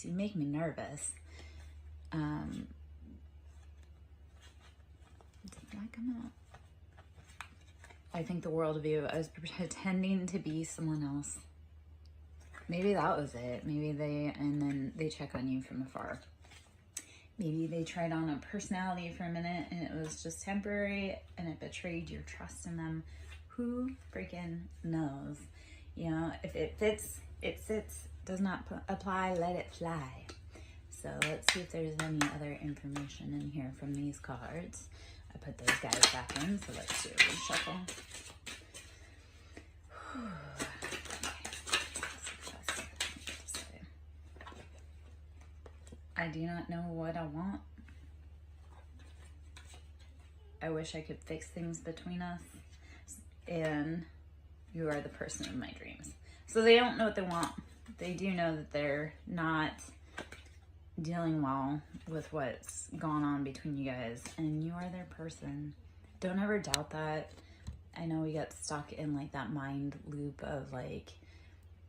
You make me nervous. Did that come out? I think the world of you. I was pretending to be someone else. Maybe that was it. Maybe and then they check on you from afar. Maybe they tried on a personality for a minute and it was just temporary and it betrayed your trust in them. Who freaking knows? You know, if it fits, it sits. Does not apply, let it fly. So let's see if there's any other information in here from these cards. I put those guys back in, so let's do a reshuffle. I do not know what I want. I wish I could fix things between us. And you are the person of my dreams. So they don't know what they want. They do know that they're not dealing well with what's gone on between you guys. And you are their person. Don't ever doubt that. I know we get stuck in like that mind loop of like,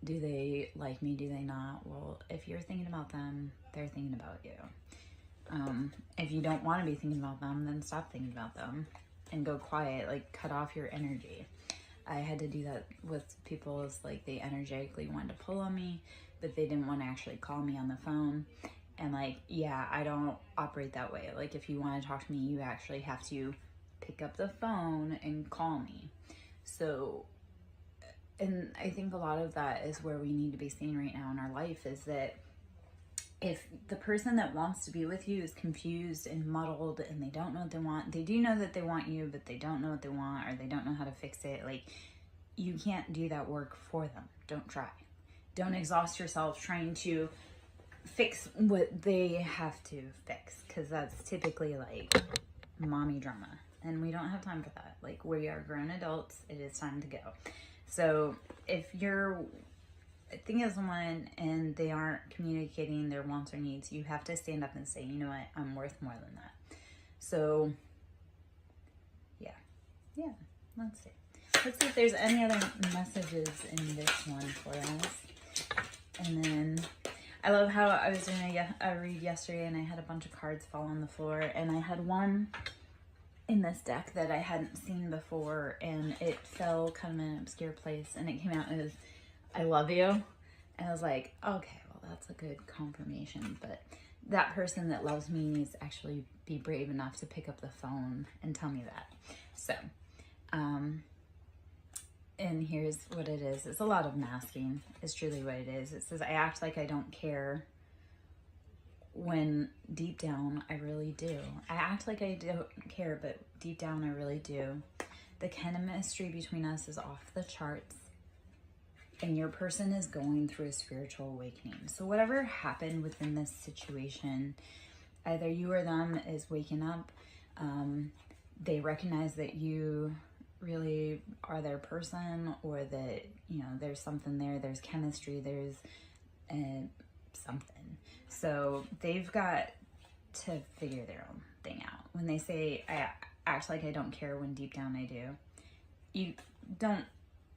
do they like me? Do they not? Well, if you're thinking about them, they're thinking about you. If you don't want to be thinking about them, then stop thinking about them and go quiet, like cut off your energy. I had to do that with people. It's like they energetically wanted to pull on me, but they didn't want to actually call me on the phone. And like, yeah, I don't operate that way. Like if you want to talk to me, you actually have to pick up the phone and call me. So, and I think a lot of that is where we need to be seeing right now in our life is that if the person that wants to be with you is confused and muddled and they don't know what they want, they do know that they want you, but they don't know what they want or they don't know how to fix it. Like, you can't do that work for them. Don't try. Don't exhaust yourself trying to fix what they have to fix, because that's typically like mommy drama. And we don't have time for that. Like, we are grown adults. It is time to go. So if you're thinking of someone and they aren't communicating their wants or needs, you have to stand up and say, you know what, I'm worth more than that. So yeah, let's see if there's any other messages in this one for us. And then I love how I was doing a read yesterday and I had a bunch of cards fall on the floor, and I had one in this deck that I hadn't seen before, and it fell kind of in an obscure place, and it came out as I love you. And I was like, okay, well, that's a good confirmation, but that person that loves me needs to actually be brave enough to pick up the phone and tell me that. So, and here's what it is. It's a lot of masking is truly what it is. It says, I act like I don't care when deep down I really do. I act like I don't care, but deep down I really do. The chemistry between us is off the charts. And your person is going through a spiritual awakening. So whatever happened within this situation, either you or them is waking up. They recognize that you really are their person, or that, you know, there's something there. There's chemistry. There's something. So they've got to figure their own thing out. When they say, I act like I don't care when deep down I do, you don't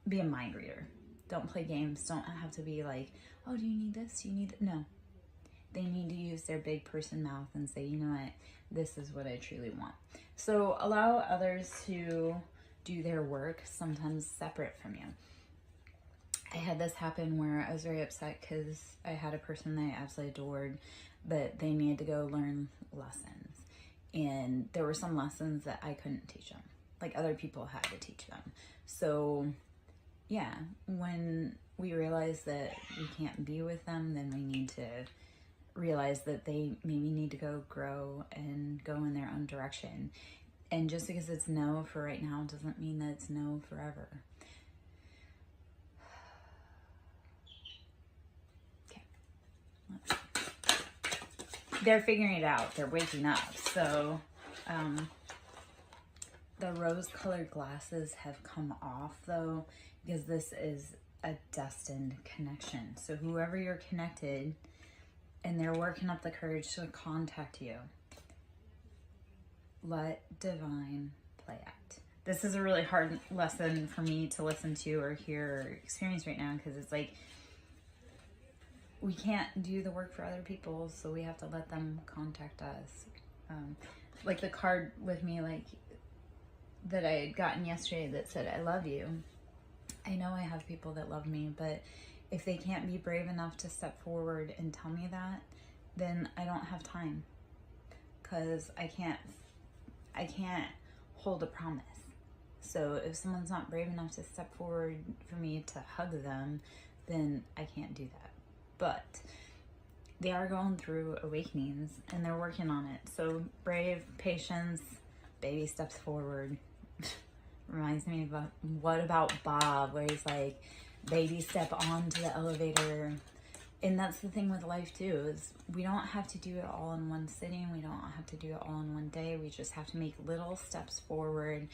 be a mind reader. Don't play games. Don't have to be like, oh, do you need this? Do you need that? No. They need to use their big person mouth and say, you know what? This is what I truly want. So allow others to do their work, sometimes separate from you. I had this happen where I was very upset because I had a person that I absolutely adored, but they needed to go learn lessons. And there were some lessons that I couldn't teach them. Like, other people had to teach them. So yeah, when we realize that we can't be with them, then we need to realize that they maybe need to go grow and go in their own direction. And just because it's no for right now doesn't mean that it's no forever. Okay. They're figuring it out. They're waking up. So the rose-colored glasses have come off, though, because this is a destined connection. So whoever you're connected, and they're working up the courage to contact you, let divine play out. This is a really hard lesson for me to listen to or hear or experience right now, because it's like, we can't do the work for other people, so we have to let them contact us. Like the card with me, like that I had gotten yesterday that said, I love you. I know I have people that love me, but if they can't be brave enough to step forward and tell me that, then I don't have time, because I can't hold a promise. So if someone's not brave enough to step forward for me to hug them, then I can't do that. But they are going through awakenings and they're working on it. So brave, patience, baby steps forward. Reminds me of What About Bob, where he's like, baby step onto the elevator. And that's the thing with life too, is we don't have to do it all in one sitting. We don't have to do it all in one day. We just have to make little steps forward,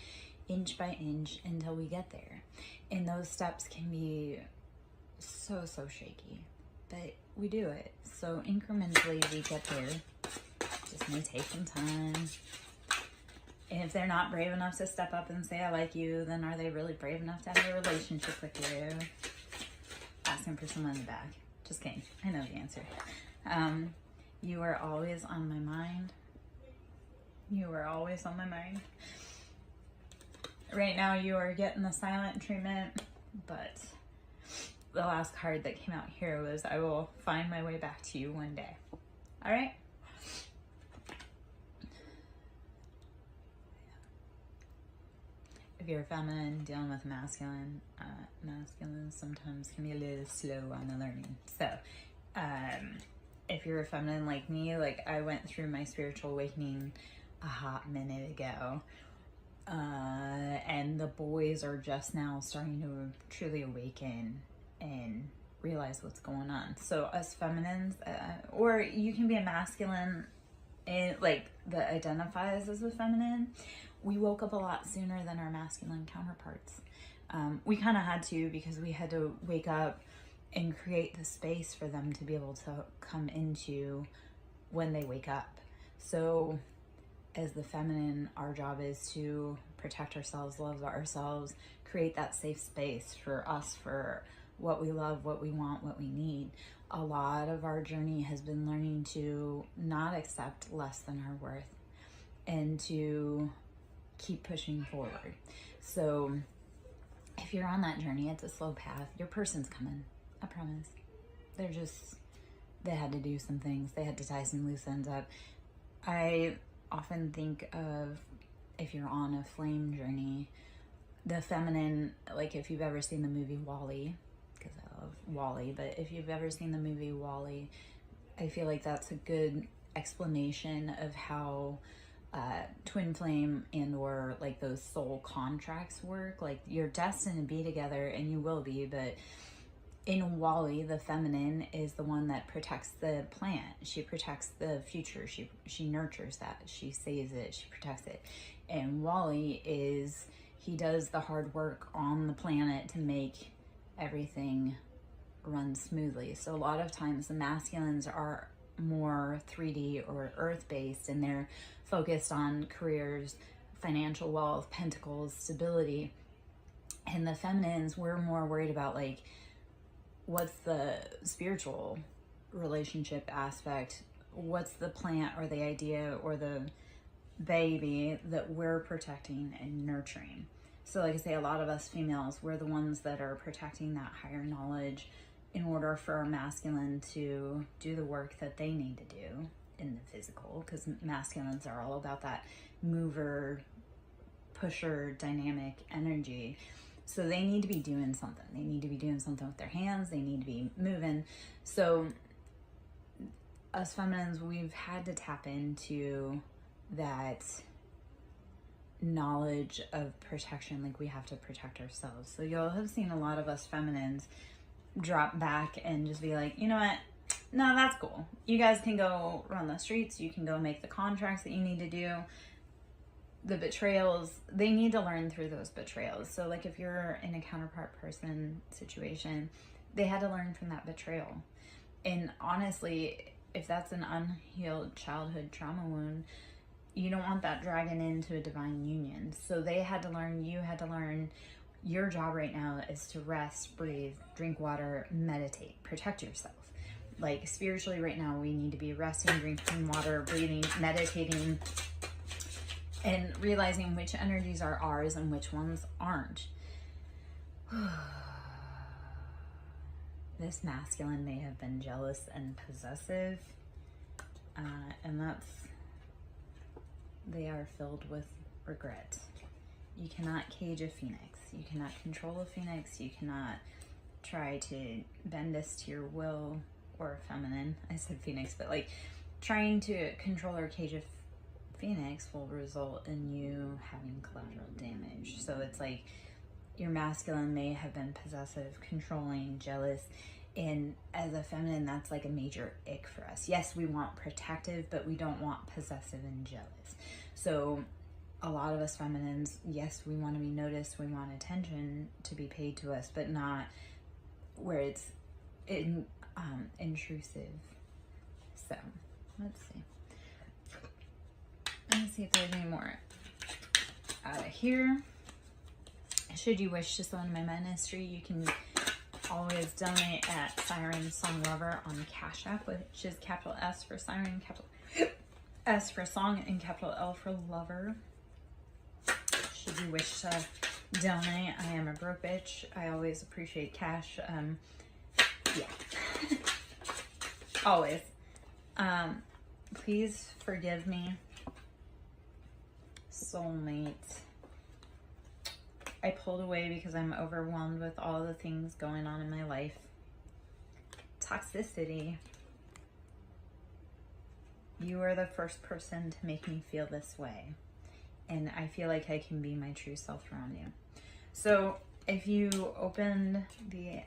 inch by inch, until we get there. And those steps can be so shaky, but we do it. So incrementally we get there. Just may take some time. And if they're not brave enough to step up and say I like you, then are they really brave enough to have a relationship with you? Asking for someone in the back. Just kidding. I know the answer. You are always on my mind. You are always on my mind. Right now you are getting the silent treatment, but the last card that came out here was, I will find my way back to you one day. All right? If you're feminine dealing with masculine, masculine sometimes can be a little slow on the learning. So, if you're a feminine like me, like I went through my spiritual awakening a hot minute ago, and the boys are just now starting to truly awaken and realize what's going on. So us feminines, or you can be a masculine, and like that identifies as a feminine, we woke up a lot sooner than our masculine counterparts. We kind of had to, because we had to wake up and create the space for them to be able to come into when they wake up. So as the feminine, our job is to protect ourselves, love ourselves, create that safe space for us, for what we love, what we want, what we need. A lot of our journey has been learning to not accept less than our worth and to keep pushing forward. So if you're on that journey, it's a slow path. Your person's coming, I promise. They had to do some things. They had to tie some loose ends up. I often think of, if you're on a flame journey, the feminine, like if you've ever seen the movie WALL-E, because I love WALL-E, but if you've ever seen the movie WALL-E, I feel like that's a good explanation of how twin flame and or like those soul contracts work. Like you're destined to be together, and you will be, but in WALL-E, the feminine is the one that protects the plant. She protects the future. She nurtures that. She saves it. She protects it. And WALL-E he does the hard work on the planet to make everything run smoothly. So a lot of times the masculines are more 3D or earth-based, and they're focused on careers, financial wealth, pentacles, stability. And the feminines, we're more worried about like, what's the spiritual relationship aspect? What's the plant or the idea or the baby that we're protecting and nurturing? So like I say, a lot of us females, we're the ones that are protecting that higher knowledge in order for our masculine to do the work that they need to do in the physical, because masculines are all about that mover, pusher, dynamic energy. So they need to be doing something. They need to be doing something with their hands. They need to be moving. So us feminines, we've had to tap into that knowledge of protection. Like we have to protect ourselves. So you'll have seen a lot of us feminines drop back and just be like, you know what? No, that's cool. You guys can go run the streets. You can go make the contracts that you need to do. The betrayals, they need to learn through those betrayals. So like if you're in a counterpart person situation, they had to learn from that betrayal. And honestly, if that's an unhealed childhood trauma wound, you don't want that dragging into a divine union. So they had to learn, you had to learn. Your job right now is to rest, breathe, drink water, meditate, protect yourself. like spiritually right now, we need to be resting, drinking water, breathing, meditating, and realizing which energies are ours and which ones aren't. This masculine may have been jealous and possessive, and they are filled with regret. You cannot cage a phoenix. You cannot control a phoenix. You cannot try to bend this to your will, or feminine. I said phoenix, but like trying to control or cage a phoenix will result in you having collateral damage. So it's like your masculine may have been possessive, controlling, jealous, and as a feminine, that's like a major ick for us. Yes, we want protective, but we don't want possessive and jealous. So a lot of us feminines, yes, we want to be noticed, we want attention to be paid to us, but not where it's intrusive. So let's see. Let me see if there's any more out of here. Should you wish to sow into my ministry, you can always donate at SirenSong Lover on Cash App, which is capital S for Siren, capital S for Song, and capital L for Lover. Should you wish to donate, I am a broke bitch. I always appreciate cash. Yeah. Always. Please forgive me, soulmate. I pulled away because I'm overwhelmed with all the things going on in my life. Toxicity. You are the first person to make me feel this way. And I feel like I can be my true self around you. So if you opened the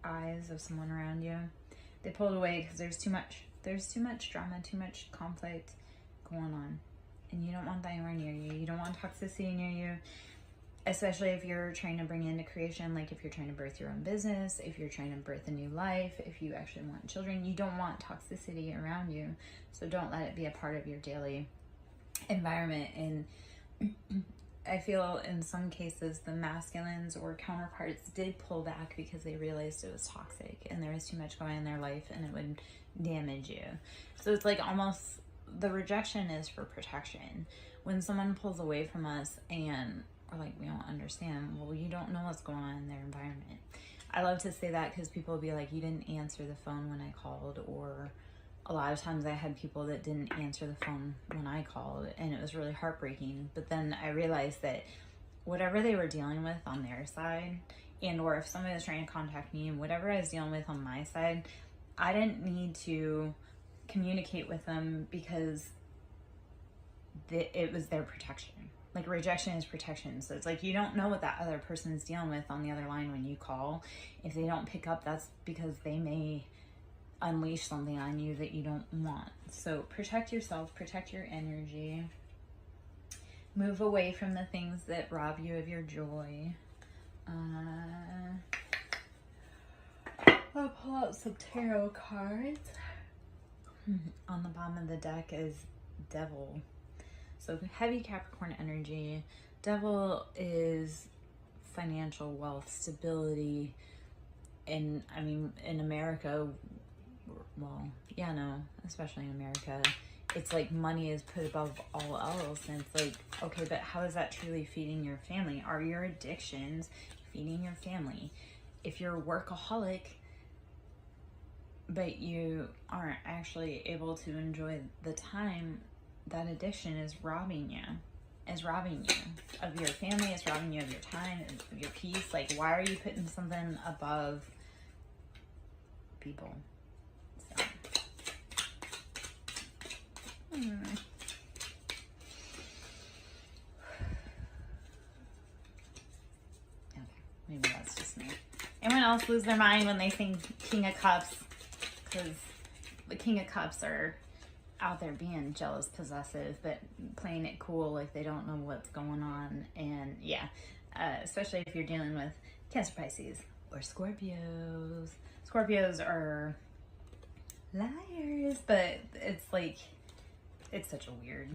eyes of someone around you, they pulled away because there's too much drama, too much conflict going on. And you don't want that anywhere near you. You don't want toxicity near you. Especially if you're trying to bring into creation, like if you're trying to birth your own business, if you're trying to birth a new life, if you actually want children, you don't want toxicity around you. So don't let it be a part of your daily environment. And I feel in some cases the masculines or counterparts did pull back because they realized it was toxic and there was too much going on in their life and it would damage you. So it's like almost the rejection is for protection. When someone pulls away from us and or like we don't understand, well, you don't know what's going on in their environment. I love to say that because people will be like, you didn't answer the phone when I called, or a lot of times I had people that didn't answer the phone when I called, and it was really heartbreaking. But then I realized that whatever they were dealing with on their side, and or if somebody was trying to contact me, and whatever I was dealing with on my side, I didn't need to communicate with them because it was their protection. Like rejection is protection. So it's like you don't know what that other person is dealing with on the other line when you call. If they don't pick up, that's because they may unleash something on you that you don't want. So protect yourself, protect your energy. Move away from the things that rob you of your joy. I'll pull out some tarot cards. On the bottom of the deck is Devil. So heavy Capricorn energy. Devil is financial wealth, stability. And I mean, in America, well, yeah, no, especially in America, it's like money is put above all else. And it's like, okay, but how is that truly feeding your family? Are your addictions feeding your family? If you're a workaholic, but you aren't actually able to enjoy the time, that addiction is robbing you. Is robbing you of your family, it's robbing you of your time, of your peace. Like, why are you putting something above people? So. Okay, maybe that's just me. Anyone else lose their mind when they sing King of Cups? Because the King of Cups are out there being jealous, possessive, but playing it cool, like they don't know what's going on. And yeah, especially if you're dealing with Cancer, Pisces, or Scorpios. Scorpios are liars, but it's like, it's such a weird